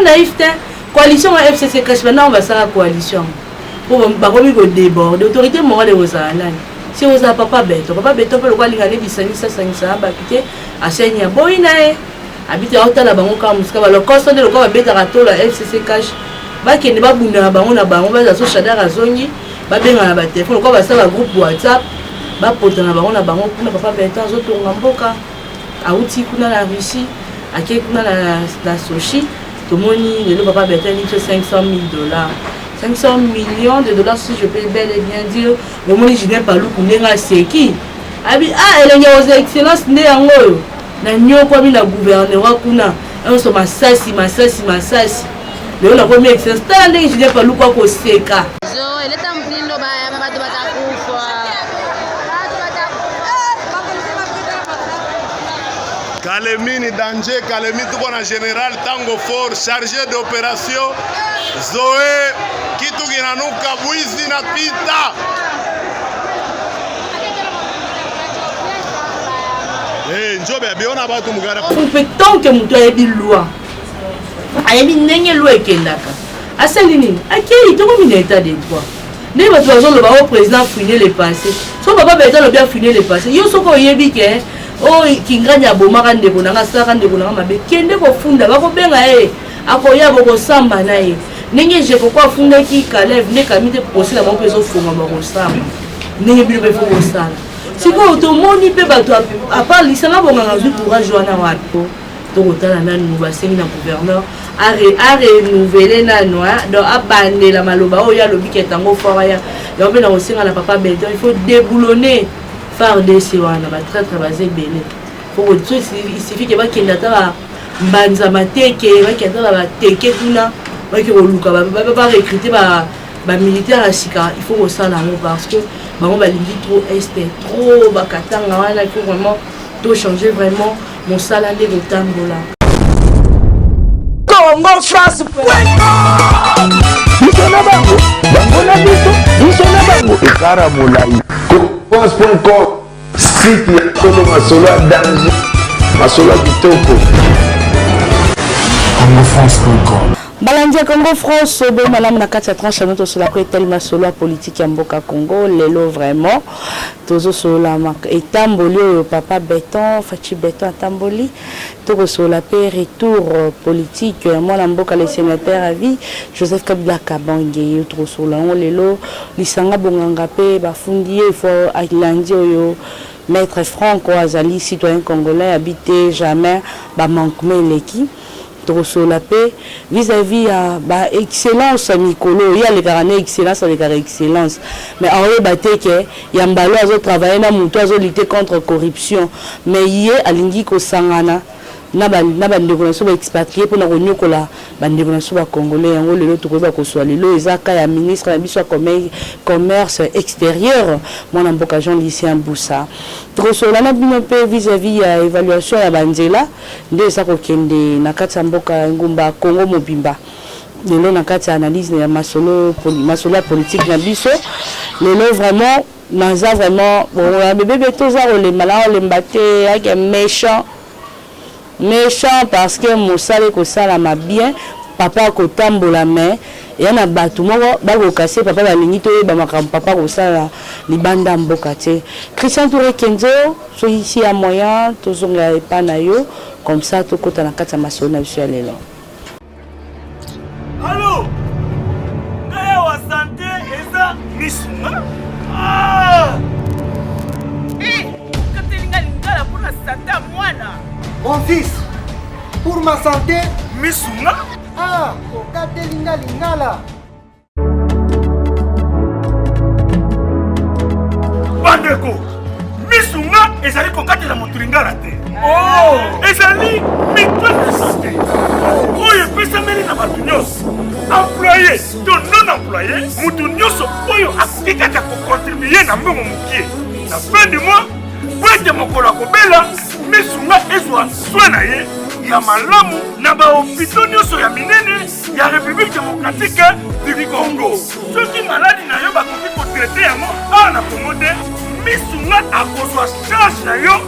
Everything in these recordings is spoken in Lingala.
naïf te coalition à FCC cash maintenant on va faire la coalition pour bakomi ko déborder autorité morale aux anani si vous a papa beto pe le quoi lingalé bisani ça ba pité a senya boina habite hôtel bango ka musika ba le costo de le quoi beta rato la FCC cash ba kende ba bunda bango na bango ba so shadara zongi ba benga na ba téléphone le quoi ba ça ba groupe WhatsApp ba potana bango na bango kuna papa beto zo tonga mboka a uti kuna la Russie a ke kuna la Sochi tout le monde le papa beto ni $500,000 $500 millions si je peux bel et bien dire le monde je n'ai pas lu kunenga seki abi elle est aux excellences né yango na nyoko mi na gouvernement kuna on so masasi le na premier excellence tande je n'ai pas lu quoi ko seka zo elle est en plein loba ya baba bata kufa Kalemini danger, Kalemi tout bon en général, Tango Fort, chargé d'opération, Zoé, Kitu Ginanuka, Bouizi Napita. Njobe, on a battu Mugara. Tant que Moutou a dit loi, a dit n'est loi et Kendaka. A Saline, a qui est un état de droit. Ne va le président finir les passés. Son papa va bien finir les passés. Yo soko yebi ke. Oh, kinganya bomaka ndeko nanga saka ndeko nanga mabe kende ko funda ba ko benga akoya boko samba na ninge je ko funda ki Kalev ne kamite procès la mopezo fonga ba ko samba ninge bilo be fo sala siko to moni pe bato a part lisanga bonga ngazu courage wana wapo to kotala na nous ba sengi na gouverneur a renouveler na noa donc abande la maloba o ya lobi ketango fora ya be na osinga na papa beto il faut déboulonner FARDC wana ba traître basé belé pour que il suffit que ba kenda ta mbanza mateke ba kenda ba teke kuna ba ki oluka ba recruter ba militaire à sika il faut ça là parce que ba on va lingi trop est trop ba katanga wana il faut vraiment tout changer vraiment mon salaire de tambola Congo France France.com site ya Kolo Masolo danger Masolo kitoko CongoFrance.com Balandia Congo France bo malam na kati ya tranche notre sur la tellement solo politique ya mboka Congo lelo vraiment tozo sur la marque etamboli papa béton fachi béton tamboli to sur la paix retour politique moi na mboka le sénateur à vie Joseph Kabila Kabange trop sur la lelo lisanga bonganga pe bafundi il faut ailandi oyo maître Franco Azali citoyen congolais habité jamais ba manquement leki sur la paix vis-à-vis à excellence Nicolo il y a les garanties excellence avec excellence mais en réalité que yambalo a travaillé na muto a lutter contre corruption mais hier alingi ko sangana na bandeko na so ba expatrié pour na konyokola bandeko na so ba congolais yango lelo to ko ba ko swali lo ezaka ya ministre na biso commerce extérieur mona mboka Jean Lucien Boussa to so la na bino pe vis-à-vis ya évaluation ya banzela nde sa ko kende na kati ya mboka ngumba Congo mobimba lelo na kati ya analyse ya masolo politique na biso lelo vraiment naza vraiment bon bébé to za le malao le mbaté avec méchant parce que mosale ko sala ma bien papa ko tambola main ya na batu moko ba ko kasser papa ba lingi to ba makam papa ko sala libanda mboka te Christian Touré Kenzo so ici à moyen to zonga epana yo comme ça to kota na kata masona biso lelo Allô Ngaya wa santé eza misunga ah katelinga lingala pour la santé mwana Mon fils, pour ma santé, Missunga. Ah, okate lingala. Bandeko, Missunga ezali kokate la moturingala te. Oh, ezali mitwe de santé. Oye pesa meli na batu nyonso. Employé, to non employé, mutu nyonso oyo akikaka ko contribuer na mbongo mukie. Na fin du mois, bwete mokolo kobela. Missunga ezwa soin ye ya malamu na ba hôpital nyonso ya minene ya République démocratique du Congo. Soki maladi na yo bakoki ko traiter yango na Congo te, Missunga akozwa charge na yo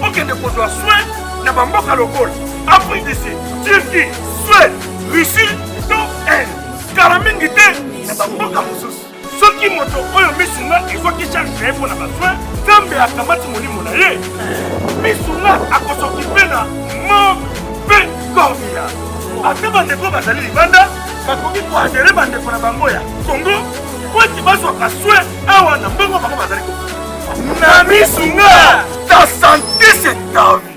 okende kozwa soin na bamboka lokola Afrique d'ici, Turquie, Suède, Russie to Inde. Kala mingi te na bamboka mosusu. Soki moto oyo misunga ezoki charge mpona bazwi Nzambe akamati molimo na ye misunga akosokipe na mo mpe kordia ate bandeko bazali libanda bakoki koadere bandeko na bango ya Kongo po eti bazwaka swe awa na mbongo bango bazali na misunga ta santé c'est ta vie.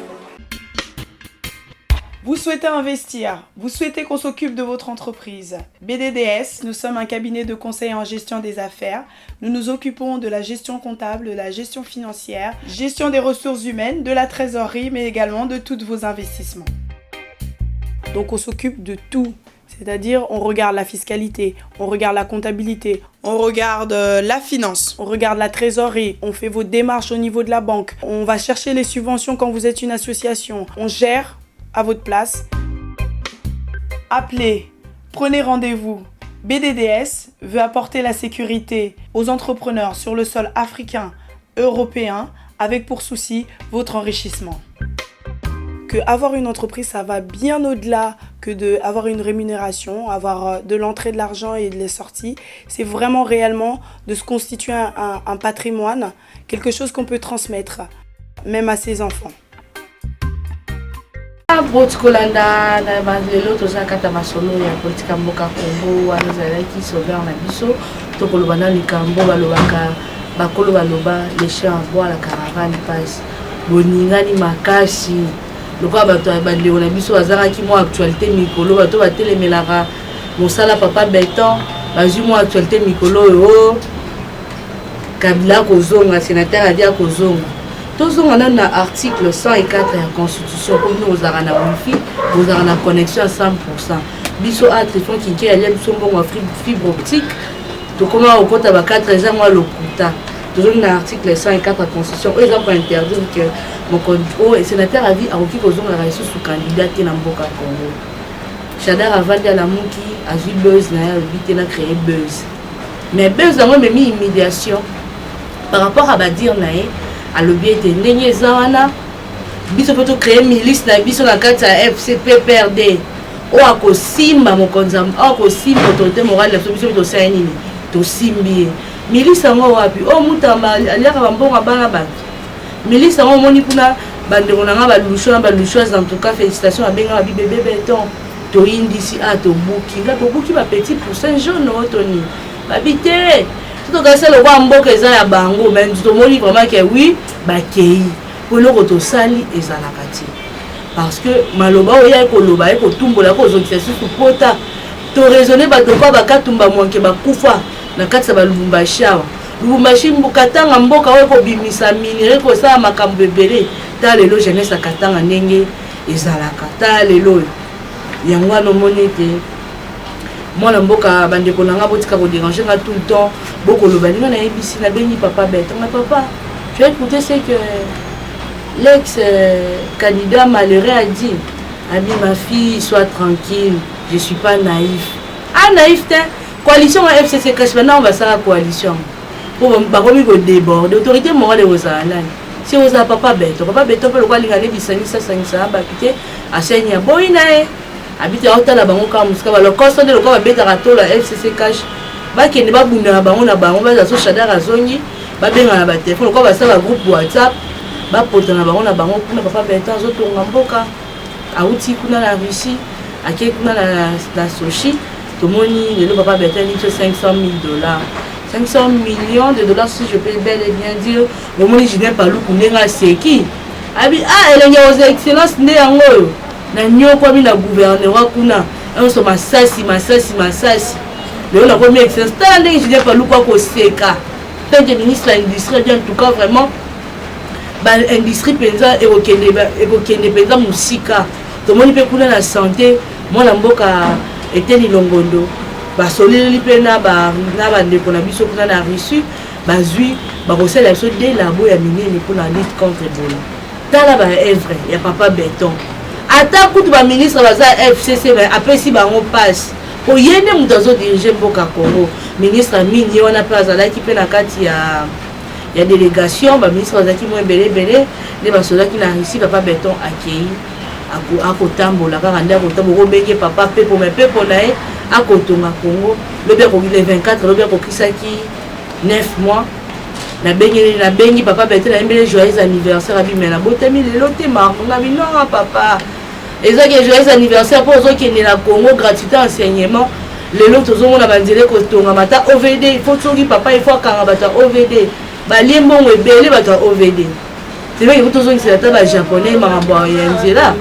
Vous souhaitez investir, vous souhaitez qu'on s'occupe de votre entreprise. BDDS, nous sommes un cabinet de conseil en gestion des affaires. Nous nous occupons de la gestion comptable, de la gestion financière, gestion des ressources humaines, de la trésorerie, mais également de tous vos investissements. Donc on s'occupe de tout. C'est-à-dire, on regarde la fiscalité, on regarde la comptabilité, on regarde la finance, on regarde la trésorerie, on fait vos démarches au niveau de la banque, on va chercher les subventions quand vous êtes une association, on gère à votre place. Appelez, prenez rendez-vous. BDDS veut apporter la sécurité aux entrepreneurs sur le sol africain, européen, avec pour souci votre enrichissement. Que avoir une entreprise, ça va bien au-delà que d'avoir une rémunération, avoir de l'entrée de l'argent et de les sorties. C'est vraiment réellement de se constituer un patrimoine, quelque chose qu'on peut transmettre, même à ses enfants. Kolanda na lelo toza kata masolo ya politika mboka Kongo wana zalaki sauveur na biso to koloba na likambo balobaka bakolo baloba les chiens à bois la caravane passe boningani makasi lokwa bato bandeko na biso bazalaki mo actualité mikolo bato batelemelaka mosala papa Beton bazwi mo actualité mikolo oyo Kabila kozonga sénateur a dit à kozonga. Tous on a un article 104 de la Constitution pour nous aux arana wifi, aux arana connexion à 100%. Biso a téléphone qui est allé bon fibre optique. Donc comment au compte à 4 ans moi le kuta. Toujours un article 104 de la Constitution. Ils ont pas interdit que mon contrôle et sénateur a dit à qui kozonga la réussite sous candidat qui n'a pas Congo. Chadar a vendu à la monki a vu buzz na vite na créé buzz. Mais buzz a moi mis immédiation par rapport à badir naé. À l'objet de Nénézawana, biso poto créer milice na biso na kati ya FCPPRD. O akosimba mokonzam, o akosimba autorité morale la biso to saini to simbi. Milice ngo wapi? O mutamba aliaka bambonga bana ba. Milice ngo moni kuna bandeko na nga balusho en tout cas félicitations à benga bi bébé Beton. To indisi a to buki, la to buki ba petit pour Saint-Jean Otoni. Babité tout cas c'est le roi mboka eza ya bango mais tout moni vraiment que oui bakei pour le roto sali ezalaka ti parce que maloba oya ko loba ko tumbola ko zokisa su pota to raisonner ba to ba katumba mwanke bakufa na katsa ba Lubumbashi mbukatanga mboka oya ko bimisa minere ko sa makambo ebele ta lelo jeunesse akatanga ndenge ezalaka ta lelo yango no monete moi la mboka bandeko nanga botika ko déranger nga tout le temps beaucoup le balinga na ebisi na beni papa Beton na papa tu as écouté ce que l'ex candidat malheureux a dit ma fille sois tranquille je suis pas naïf naïf coalition à FCC cache maintenant on va ça coalition pour bakomi ko déborder autorité morale aux alani si vous a papa Beton peut le quoi linga lebisani ça ba pité a senya boina habite aotala bango ka musika ba le constat de lokwa beta ratola FCC cash ba kende ba bunda na bango ba so Chadar azongi ba benga na ba téléphone lokwa ba sala groupe WhatsApp ba pota na bango kuna papa Beton zo tonga mboka auti kuna na Russie ake kuna na Sochi to moni le papa Beton ni $500,000 $500 millions si je peux bel et bien dire le moni je n'ai pas lu kunenga seki abi elle a aux excellence ne yango na nyoko mi na gouverneur kuna on masasi le la première excellence tande je n'ai pas lu quoi ko seka tant que ministre de l'industrie en tout cas vraiment ba industrie penza et okende penza musika to moni pe kuna na santé moi na mboka eteni longondo ba soleli pe na ba ndeko na biso kuna na Russie bazui ba kosela so de labo ya minene pour la lutte contre Ebola tala ba œuvre ya papa Beton ata kutu ba ministre baza FCC après si bango passe po yende mutu azo diriger mboka Congo ministre mini wana pe azalaki pe na kati ya délégation ba ministre bazaki mo ebele ne ba solaki na Russie papa Beton akei akotambola kaka nde akotambola obenge papa pepo me pepo na ye akotonga Congo lobi akokile 24 lobi akokisaki 9 mois nabengi papa Beton nayembeli joyeux anniversaire abi me nabotami lelo te marmonga binonga papa ezaki joyeux anniversaire mpo ozokende na Congo gratuité enseignement lelo tozomona banzele kotonga mata OVD il faut soki papa il faut akanga bato ya OVD balie mbongo ebele bato ya OVD tebeki po tozongisela ata bajaponais makambo ya nzela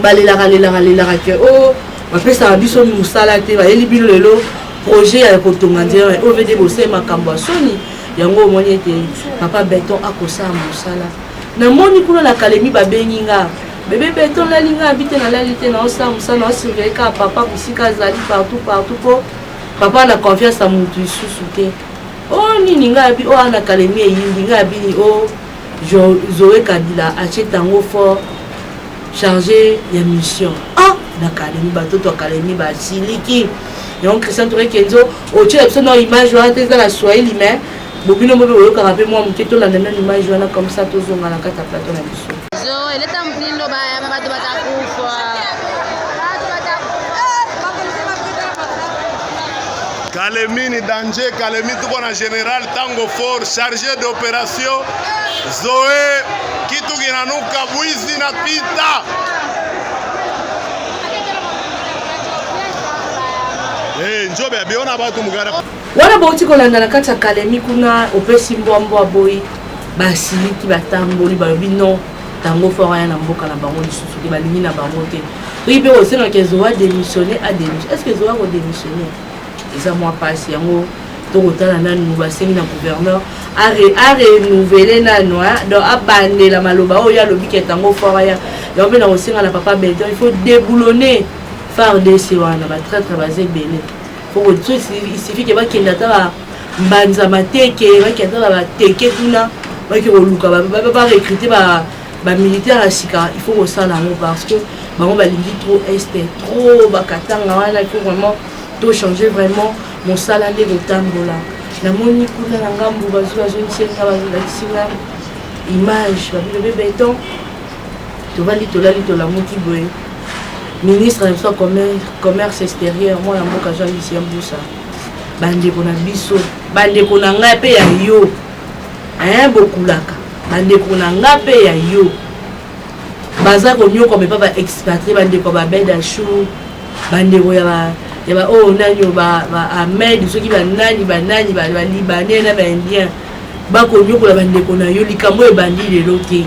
balelaka ke o bapesaka biso mosala te bayeli bino lelo projet ya kotonga nzela OVD bose makambo ya soni yango omoni ete papa Beton akosala mosala namoni kuna na kalemi babengi nga bébé Beton lali nga abi te nalali te naosala mosala naosurveille kaka papa bisika azali partout po papa na confiance ya motu lisusu te o nini nga abi o ana kalemi eyindi nga abi o Zoé Kabila atie tango fort chargé ya mission na kalemi batoto kalemi basiliki donc Christian Touré Kenzo otie biso na image wana te eza na Swahili mais bobino bobe oyokaka mpe mwa moke tolanda na image wana comme ça tozonga na kati ya plateau na biso zo eleta mplindo bayama bato batakufa Kalemi ni danger, Kalemi tuko na général Tango Fort chargé d'opération Zoé kitu kinanuka bwizi na pita. Njobe abiona batu mugara. Wana bauti kolanda na kati ya Kalemi kuna opesi mbwa boyi basiliki batamboli balobi non Tango Fort ya na mboka na bango lisusu te balingi na bango te. Oui pe osenga ke Zoé démissionner a démissionner. Est-ce que Zoé va démissionner? Eza mwa pasi yango tokotala nanu basengi na gouverneur a renouveler nanu donc abandela maloba oyo alobi ke Tango Fort ya yango mpe na kosenga na papa Beton il faut déboulonner FARDC wana batraître baza ebele il suffit ke bakende ata mbanza mateke bakende ata bateke kuna baki koluka barecrute bamilitaire ya sika il faut kosala yango parce que bango balingi trop este trop bakatanga wana il faut vraiment to changer vraiment mosala nde kotambola namoni kuna na ngambu bazonisenga bazolakisinga image babilobe Beton tovandi tolali tolamuki boye ministre na biso commerce extérieur mwana mboka Jean Lucien Mbusa bandeko na biso bandeko na ngai mpe ya yo bokulaka bandeko na ngai mpe ya yo baza konyoka mepa baexpatrie bandeko babedashu bandeko ya ba nani ba Ahmed soki banani balibanais na baindien bakonyokola bandeko na yo likambo ebandi lelo te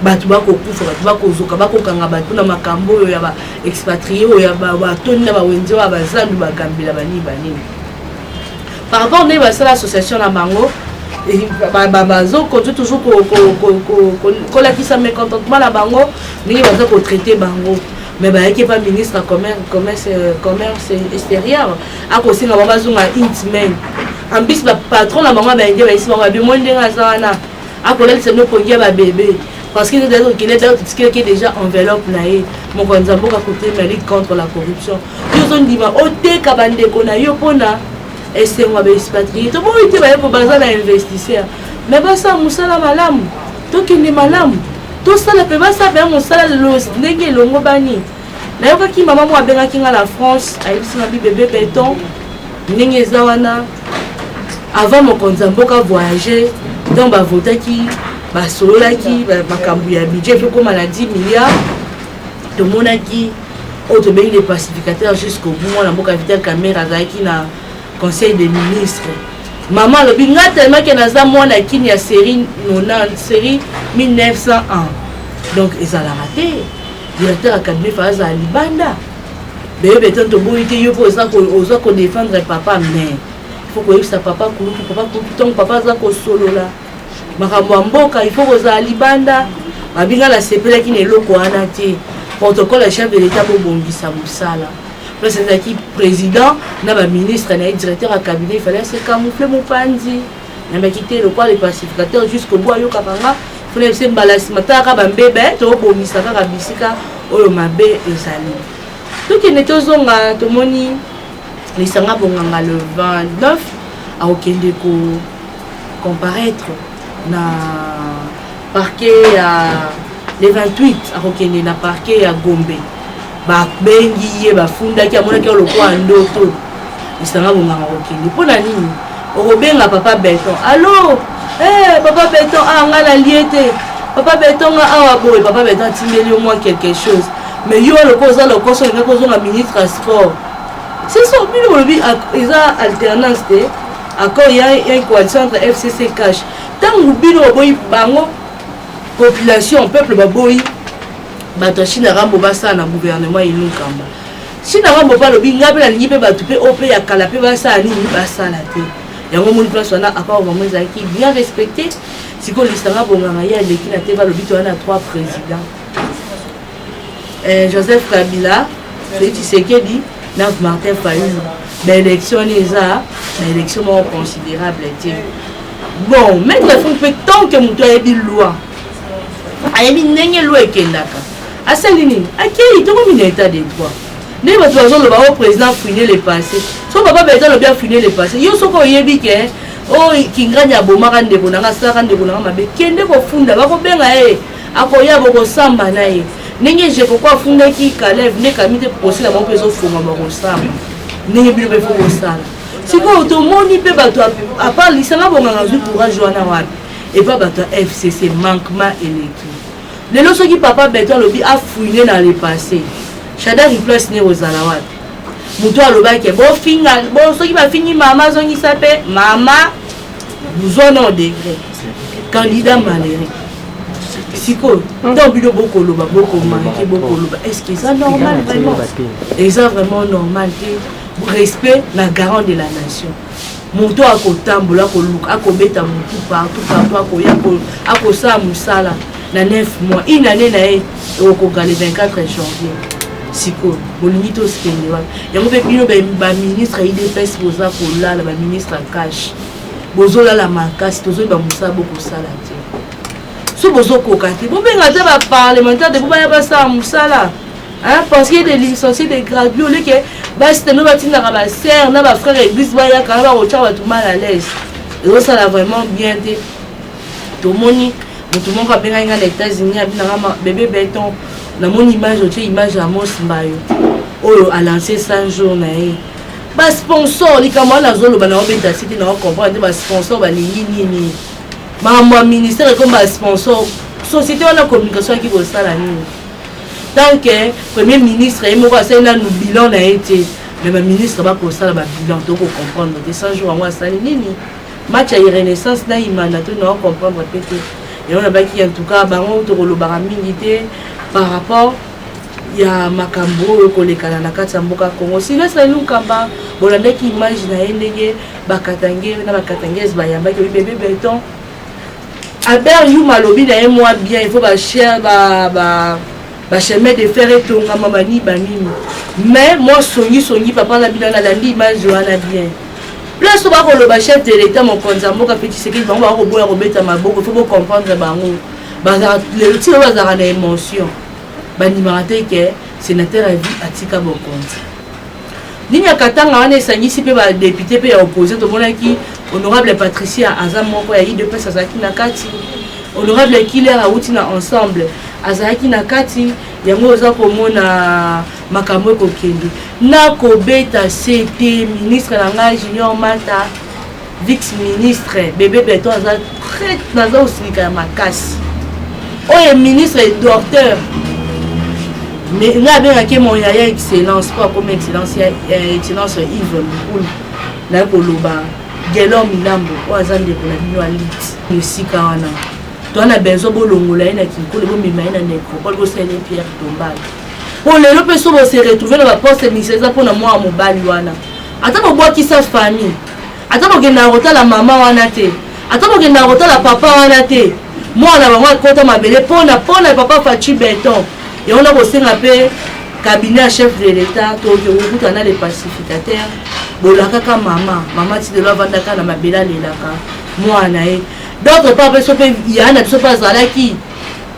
bato bakokufa bato bakozoka bakokanga bato na makambo oyo ya baexpatrie oyo ya batoni na bawenze oyo bazandu bagambela banini par rapport nde basala association na bango bazokontinue toujours kolakisa mécontentement na bango ndenge baza kotraite bango mais bayaki pa ministre commerce extérieur akosinga bango bazonga intmen en plus bapatron na bango baindien baisi bango babimo ndenge aza wana akolalisa no pongi ya babebe parce qu'il est déjà enveloppe na ye mokonzi mboka côté la lutte contre la corruption tozondima oteka bandeko na yo mpona esengo baexpatrie to boyi te baye po baza na investisseur mais basala mosala malamu tokende malamu tosala mpe basala mpe mosala lelo ndenge elongo bani nayokaki mama mo abengaki nga na France ayebisinga bibebe Beton ndenge eza wana avant mokonzi mboka voyager donc bavotaki basololaki makambo ya budget efe koma na 10 milliards tomonaki oyo tobengi les pacificateurs jusqu'au bout mwana mboka Vital Kamerhe azalaki na conseil des ministres mama alobi nga telemaki naza mwana kini ya série 1901 donc ezalaka te directeur ya cabinet fa azala libanda beye Beton toboyi te yo mpo oza kodéfendre papa mais faut koyebisa papa kulutu ntongo papa aza kosolola makambo ya mboka il faut kozala libanda babinga na sepelaki na eloko wana te protocole ya chef de l'état bobongisa mosala place ezalaki président na baministre na ye directeur ya cabinet il fallait se camoufler mopanzi nayambaki te lokola le pacificateur jusqu'au bout ayokaka nga fona se mbala nsima talaka bambebe tobongisa kaka bisika oyo mabe ezali tokende tozonga tomoni lisanga bonganga le 29 akokende comparaître na parquet le 28 akokende na parquet ya Gombe babengi ye bafundaki amonaki lokwa ndoto lisanga bonganga okende mpona nini okobenga papa Beton allo papa Beton nga na lie te papa Beton nga awa boye papa Beton atindeli au moins quelque chose mais yo lokoza lokoso nga kozonga ministre à sport c'est ça bino bolobi eza alternance te accord ya une coalition entre FCC cash tango bino boyi bango population peuple baboyi bato Chine rambo basa na gouvernement inukamba Chine rambo pa lobi ngabe na lingi pe bato pe op ya kala pe basa ni basa la te yango moni place wana accord vraiment ezaki bien respecté siko lisanga bonganga ya leki na te ba lobi to wana 3 présidents Joseph Kabila Félix Tshisekedi na Martin Fayulu l'élection eza l'élection considérable bon maître fond peut tant que muto ayebi loi ayebi ndenge loi ekendaka asali nini akei toko mina état de droit ne bato bazoloba o président fouiner le passé so papa Beton lo bien fouiner le passé yo soko oyebi ke o kinganya abomaka ndeko nanga asalaka ndeko nanga mabe kende kofunda bakobenga ye akoya bokosamba na ye ndenge je kokwa afundaki Kalev nde kami te procès na bango mpe ezofunga bakosamba ndenge bino mpe fo kosala sikoyo tomoni mpe bato apart lisanga bonganga zwi courage wana wapi epa bato ya FCC manquement eleki lelo soki papa Beton alobi afouine na le passé Shada replace ne ozala wapi moto alobaki bofinga soki bafingi mama azongisa mpe mama buzwana au degré candidat malheureux sikoyo donc bino bokoloba bokomanke bokoloba est-ce que ça normal vraiment eza vraiment normal te respect na garant de la nation moto akotambola akoluka akobeta motu partout akoya akosala mosala na 9 mois une année na ye okoka le 24 janvier sikoyo bolingi tosikende wapi yango mpe bino baministre idps boza kolala baministre ya cash bozolala makasi tozoyeba mosala bokosala te so bozokoka te bobenga te baparlementaire de bobaya basala mosala parce qu'il y a des licenciés des gradués au lieu que basitano batindaka basere na bafrère église bayaka na bakotia bato mal à l'aise ezosala vraiment bien te tomoni moto moko abengaki nga na États-Unis abinanga bébé Beton namoni image otie image ya Amos Mbayo oyo alancé 100 jours na ye basponsor likambo wana azoloba na obeta site na ocomprendre te basponsor balingi nini makambo ya ministère ekomba basponsor société wana communication yaki kosala nini tant que premier ministre ye moko asali nanu bilan na ye te mais baministre bakosala babilan tokocomprendre te 100 jours yango asali nini match ya renaissance na imanda to na ocomprendre pe te yango nabaki en tout cas bango tokolobaka mingi te par rapport ya makambo oyo kolekana na kati ya mboka Congo Sylvestre Lukamba bolandaki image na ye ndenge bakatange na bakatangese bayambaki oyi bébé Beton Albert Youm alobi na ye mwa bien il faut chemin de fer etongama bani banini mais moi songi papa na bino nalandi image wana bien place oyo bakoloba chef de l'état mokonzi ya mboka mpe Tshisekedi bango bakoboya kobeta maboko faut bocomprendre bango lelo tina bazalaka na émotion bandimaka te ke sénateur ya vie atika bokonzi nini ya katanga wana esangisi mpe badepute mpe ya opposé tomonaki honorable Patricia aza moko ya idps azalaki na kati honorable Killer awuti na ensemble azalaki na kati yango oza komona makambo ekokende na kobeta CT ministre na ngai Junior Mata vice ministre bébé Beton aza très naza osilika ya makasi oyo ministre docteur mais nga abengaki mon yaya excellence po akomi excellence Yves Mboul na koloba Gelo Milambo oyo aza ndeko na bino aliti mosika wana toana benzo bolongola ye na kinkolo bomema ye na nécropole bosala Pierre Tombal po lelo mpe so bose retrouve na baposte ministre eza mpona mwa ya mobali wana ata bobwakisa famille ata bokendaka kotala mama wana te ata bokendaka kotala papa wana te mwana bango akota mabele mpona papa Fachi Beton yango na kosenga mpe cabinet ya chef de l'état tokokuta na les pacificateurs bolakaka mama ti lelo avandaka na mabele alelaka mwana ye d'autre part mpe so mpe ya na biso mpe azalaki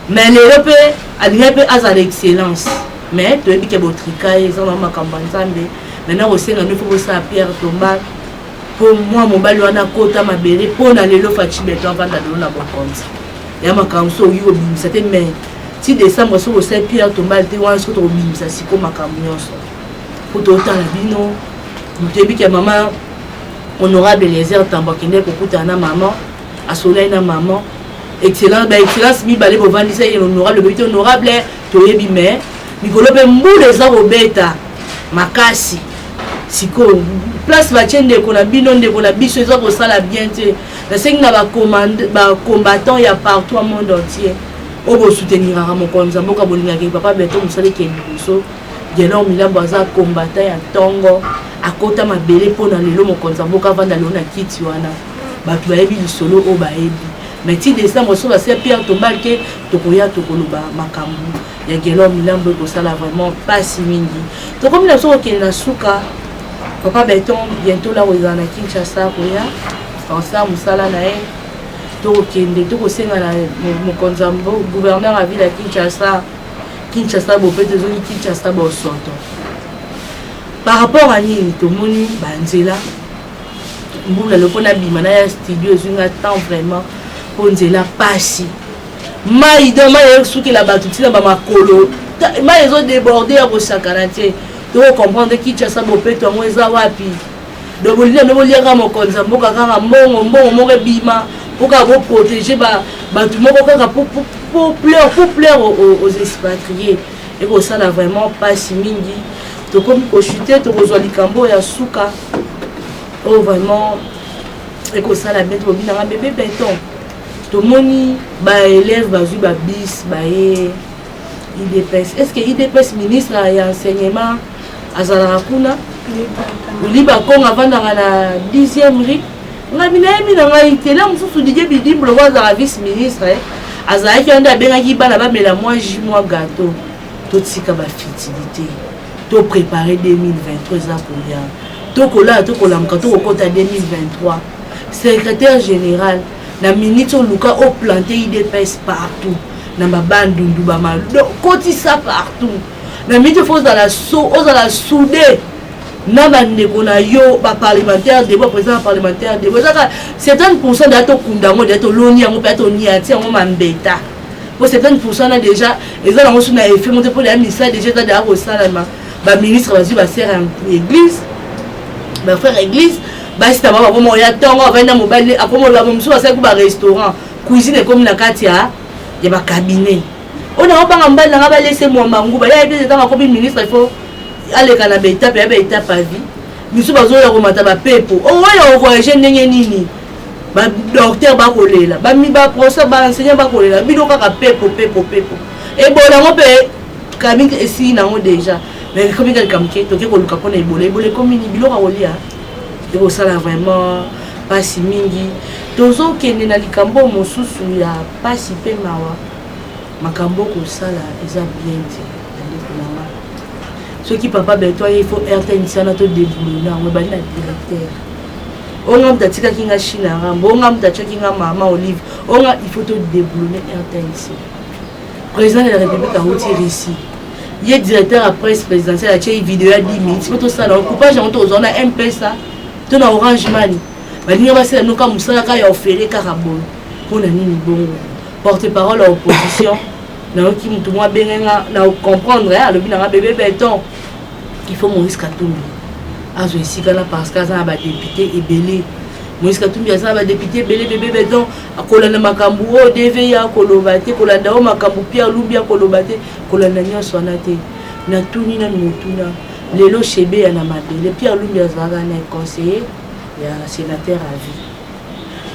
mais lelo mpe alingai mpe azala excellence mais toyebi ke botrika ye eza na makambo ya nzambe maintenant kosenga nde fo bosala Pierre Tombal mpo mwa mobali wana akota mabele mpo na lelo Fachi Beton avanda lelo na bokonzi ya makambo so oyi kobimisa te mais ti décembre so ko c'est Pierre Tombal te wan so to bimisa siko makamnyoso pour to tala bino mutebi ke maman honorable Eliezer Tambakende ko kutana maman asolai na maman excellent ba excellence mi balé bovandi ça honorable bébé honorable to yebi mais mikolo pe mbule za bobeta makasi siko place ba tiende ko na bino ndeko na biso eza ko sala bien te na sengi na ba combattant ya partout au monde entier o bo soutenir à mon konza mboka bolinga ke papa Beton musale ke biso Gélon Milambo aza combattant ya tongo akota mabele pona lelo mon konza mboka vanda lona kiti wana batu bayebi lisolo o bayebi mais ti décembre so ba c'est Pierre Tombal ke tokoya tokoloba makambu ya Gélon Milambo ko sala vraiment pas si mingi to comme la so ke na suka papa Beton bientôt là aux na Kinshasa koya ensemble musala na e to kende to ko senga na mo konzambo gouverneur à ville à Kinshasa bo peut zoni Kinshasa bo soto par rapport à nini to moni banzela mbula le pona bima na ya studio zunga temps vraiment ponzela pasi mai do mai suki la batuti na ba makolo mai zo déborder à bosakanate to comprendre Kinshasa bo peut to mweza wapi do bolina no bolia mo konzambo kaka mbongo bima pour protéger tout le monde pour plaire aux expatriés et pour ça là vraiment pas si mingi to comme ko chuter to ko zoli kambo ya suka oh vraiment et ko ça la mettre au bina bébé Beton to moni ba élève ba zu ba bis ba IDPS est-ce que IDPS ministre ya enseignement azala kuna liba konga avant na 10e rue ngabinaemi na ngai tela mususu DJ Bidimbo wa za vice ministre azaki anda bengaki bana ba mela moi gâteau to tika ba fertilité to préparer 2023 za kolia to kola mka to kota 2023 secrétaire général na ministre Luka o planté IDPS partout na babandundu ba mal koti ça partout na ministre force dans la soudé Nabande kona yo ba parlementaire débat président parlementaire débat 70% d'ato kundango d'ato loni yango pato niati yango mambeta pour 70% na déjà les gens ont na effet monter pour les ministères déjà dans au salama ba ministre va ba sert église ba frère église ba sita ba mo ya tongo va na mobile akomo ba mo mso sa ku ba restaurant cuisine comme na katia ya ba cabinet on a pas ngamba na ba laisser mo mangu ba ya bien dans comme ministre il faut aller kana beta pe beta pa vie misu bazo ya komata ba pepo o ya voyager ndenge nini ba docteur ba kolela ba mi ba professeur ba enseignant ba kolela bino kaka pepo e bona ngo pe kami esi na ngo déjà mais comme il kamke to ke ko luka pona ibole comme ni bilo ka kolia de ko sala vraiment pas si mingi tozo kende na likambo mosusu ya pas si pe mawa makambo ko sala eza bien dit. Ce qui papa Beton il faut RTN sana to déboulonner on va na directeur on a tika kinga china rambo on a tika kinga mama Olive on a il faut to déboulonner RTN président de la République a retiré ici il est directeur à presse présidentielle a une vidéo à 10 minutes faut to ça le coupage on to zona M-Pesa to na Orange Money balinga basela no ka musala ka ya ofere karabon pona nini bongo porte-parole à opposition na qui mutu mwa benga na comprendre le bina bébé Beton il faut Maurice Katumbi azo esika na parce que ça ba député ebelé Maurice Katumbi ça ba député belé bébé Beton akolanda makambu o DV ya kolobate kolanda o makambu Pierre Lumbi ya kolobate kolanda nyonso na te na tuni na mutuna lelo chebe ya na mabele Pierre Lumbi azaka na conseiller ya sénateur à vie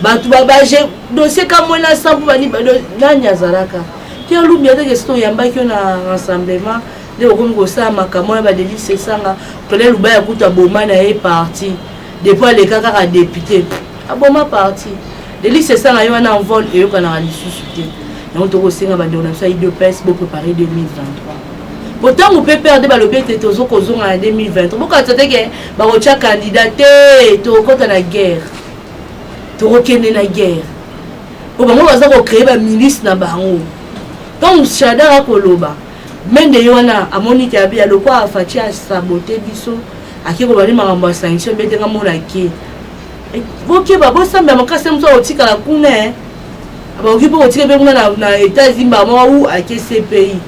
batu babaje dossier comme na sambu bani na nyazaraka Pierre Lumbi a des questions yambaki na rassemblement de Kongo ça makamona ba délice sanga tolé luba ya kuta boma na e parti depuis les kaka ka député aboma parti délice sanga yo na envol et yo kana lisusuté donc to ko senga ba dona ça IDPS pour préparer 2023 pourtant on peut perdre ba lobete tozo kozonga en 2023 pourquoi tete ke ba ko cha candidaté to kota na guerre to kokene na guerre pour ba mo baza ko créer ba ministre na bango donc Chadara Koloba mende yona amoni kabi ya lokwa afachi a saboter biso akiko bali makambo sanction betenga mona ke boke ba bosamba makase mso otika la kuna bakoki mpo kotika mpe kuna na États-Unis bamwa ou ake CPI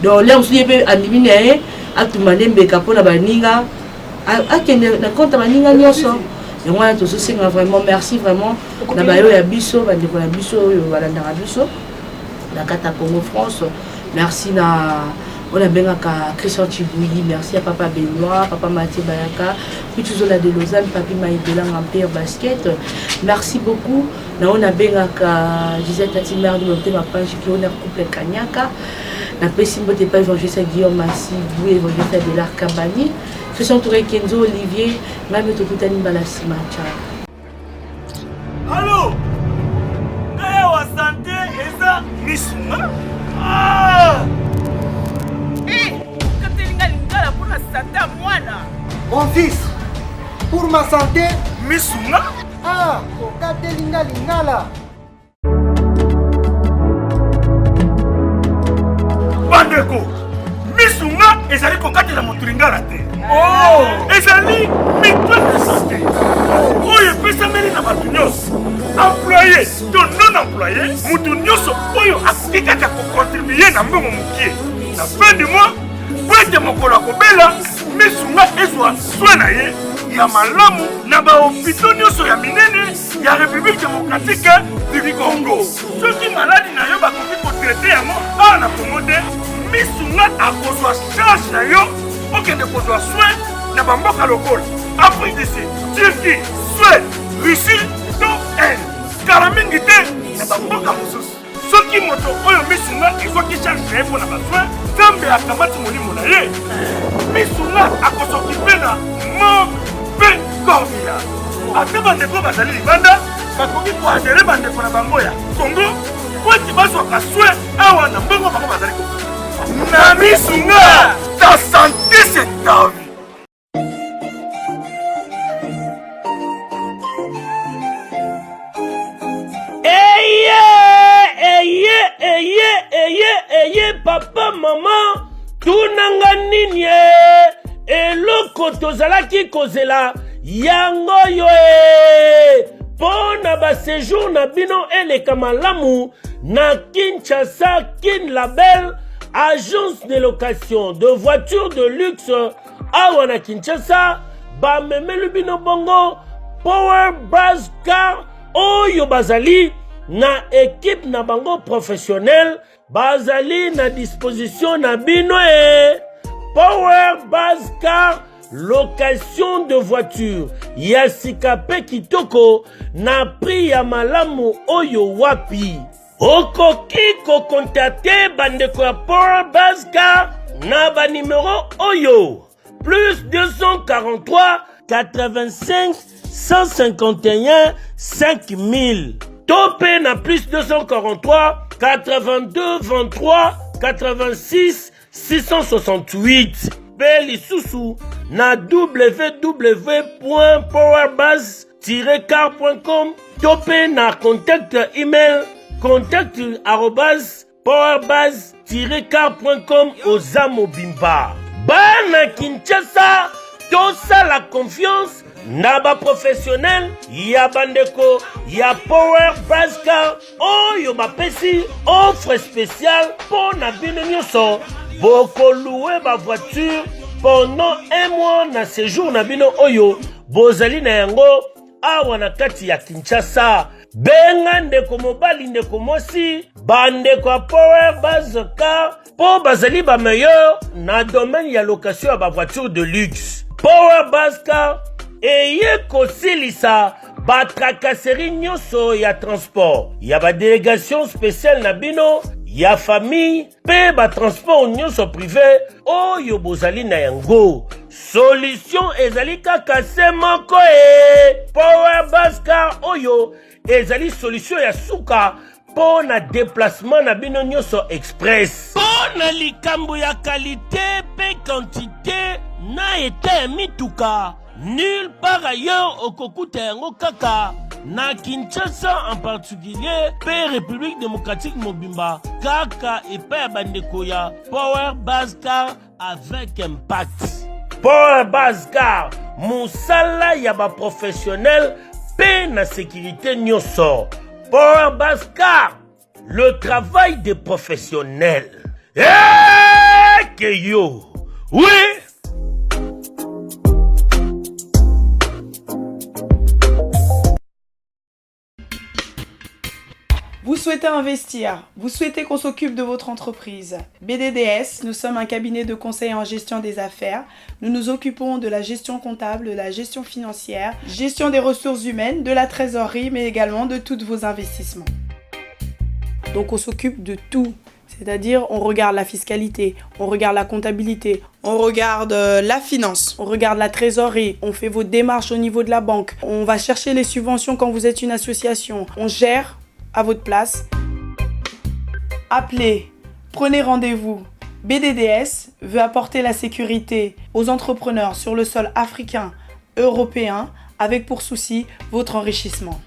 donc lere mosusu ye mpe andimi na ye atuma nde mbeka mpona baninga akende na compte baninga nyonso yango wana tozosenga vraiment merci vraiment na bayo ya biso bandeko na biso oyo balandaka biso na kati ya Congo France merci na on a bien Christian Chiboui, merci à Papa Benoît, Papa Mathieu Bayaka, puis toujours la de Lausanne, Papi Maïdela Empire Basket. Merci beaucoup. On a bien Gisèle Tatimer de monter ma page qui on a couple Kanyaka. La Pessimbo de pas évangéliste Guillaume Massi, vous évangéliste de l'Arcabani. Christian Touré Kenzo, Olivier, même tout Koutani Balasima. Allô? Kaya wa santé eza misuma? Ah! Mon fils, pour ma santé, Misuna? ah, kokate linga lingala. Bandeko, Misuna ezali kokate na motu lingala te. Oh, ezali mitoile de santé. Oyo epesameli na bato nyonso. Employé to non employé, motu nyonso oyo akoki kaka kocontribue na mbongo mokie. Na fin du mois, Bwete mokolo akobela Misuna ezwa soin na ye ya malamu na bahopitau nyonso ya minene ya République démocratique du Congo. Soki maladi na yo bakoki kotraite yango awa na Congo te, Misuna akozwa charge na yo okende kozwa soin na bamboka lokola Afrique du Sud, Turquie, Suède, Russie to Inde. Kala mingi te na bamboka mosusu. Soki moto oyo Misuna ezwaki charge na ye mpo na basoin, Zambe akamati molimo na ye, Misuna akosokipe na mauvais cordia. Ate bandeko bazali libanda, bakoki koadere bandeko na bango ya Congo, po eti bazwaka soin awa na mbongo bango bazali kokoki. Na Misuna, ta santé c'est ta vie. Papa, maman, tunanga nini eloko tozalaki kozela yango yo pona ba séjour na bino eleka malamu na Kinshasa Kin Label, agence de location de voitures de luxe awa na Kinshasa, ba memelu bino bongo Power Buzz Car oyo bazali na équipe na bango professionnel, bazali na disposition na bino Power Buzz Car, location de voiture ya sikape kitoko na prix ya malamu oyo wapi. Okoki ko contacter bandeko ya Power Buzz Car na ba numéro oyo plus 243 85 151 5000. Topé na plus 243 82 23 86 668. Beli Soussou na www.powerbuzz-car.com. Topé na contact email contact@powerbuzz-car.com Ozamo Bimba. Bana Kinshasa, tosa la confiance na ba professionnel ya bandeko ya Power Buzz Car oyo bapesi offre spéciale pour na bino nyonso boko louer ba voiture pendant un mois na séjour na bino oyo bozali na yango awa na kati ya Kinshasa. Benga ndeko mobali ndeko mosi bandeko ya Power Buzz Car po bazali ba meilleur na domaine ya location ya ba voiture de luxe. Power Buzz Car eye kosilisa ba tracasserie nyonso ya transport ya ba délégation spéciale na bino ya famille pe ba transport nyonso privé oyo bozali na yango. Solution ezali kaka se moko Power Buzz Car oyo ezali solution ya suka po na déplacement na bino nyonso express. Po na likambo ya qualité pe quantité na eta mituka nulle part ailleurs au Kokuta yango kaka na Kinshasa en particulier pe République démocratique Mobimba kaka epa ya bandeko ya Power Buzz Car avec impact. Power Buzz Car musala ya ba professionnel pe na sécurité nyonso. Power Buzz Car le travail des professionnels. Eh, que yo! Oui! Vous souhaitez investir, vous souhaitez qu'on s'occupe de votre entreprise. BDDS, nous sommes un cabinet de conseil en gestion des affaires. Nous nous occupons de la gestion comptable, de la gestion financière, gestion des ressources humaines, de la trésorerie, mais également de tous vos investissements. Donc on s'occupe de tout. C'est-à-dire, on regarde la fiscalité, on regarde la comptabilité, on regarde la finance, on regarde la trésorerie, on fait vos démarches au niveau de la banque, on va chercher les subventions quand vous êtes une association, on gère à votre place. Appelez, prenez rendez-vous. BDDS veut apporter la sécurité aux entrepreneurs sur le sol africain, européen, avec pour souci votre enrichissement.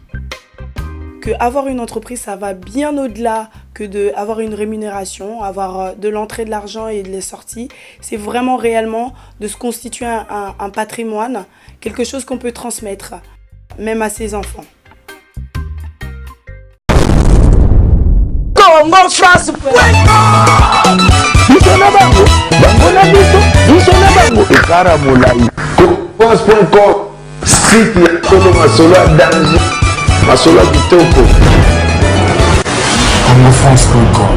Que avoir une entreprise, ça va bien au-delà que d'avoir une rémunération, avoir de l'entrée de l'argent et de la sortie. C'est vraiment réellement de se constituer un patrimoine, quelque chose qu'on peut transmettre, même à ses enfants. Congo France France.com site ya Kolo Masolo ya danger Masolo ya kitoko. CongoFrance.com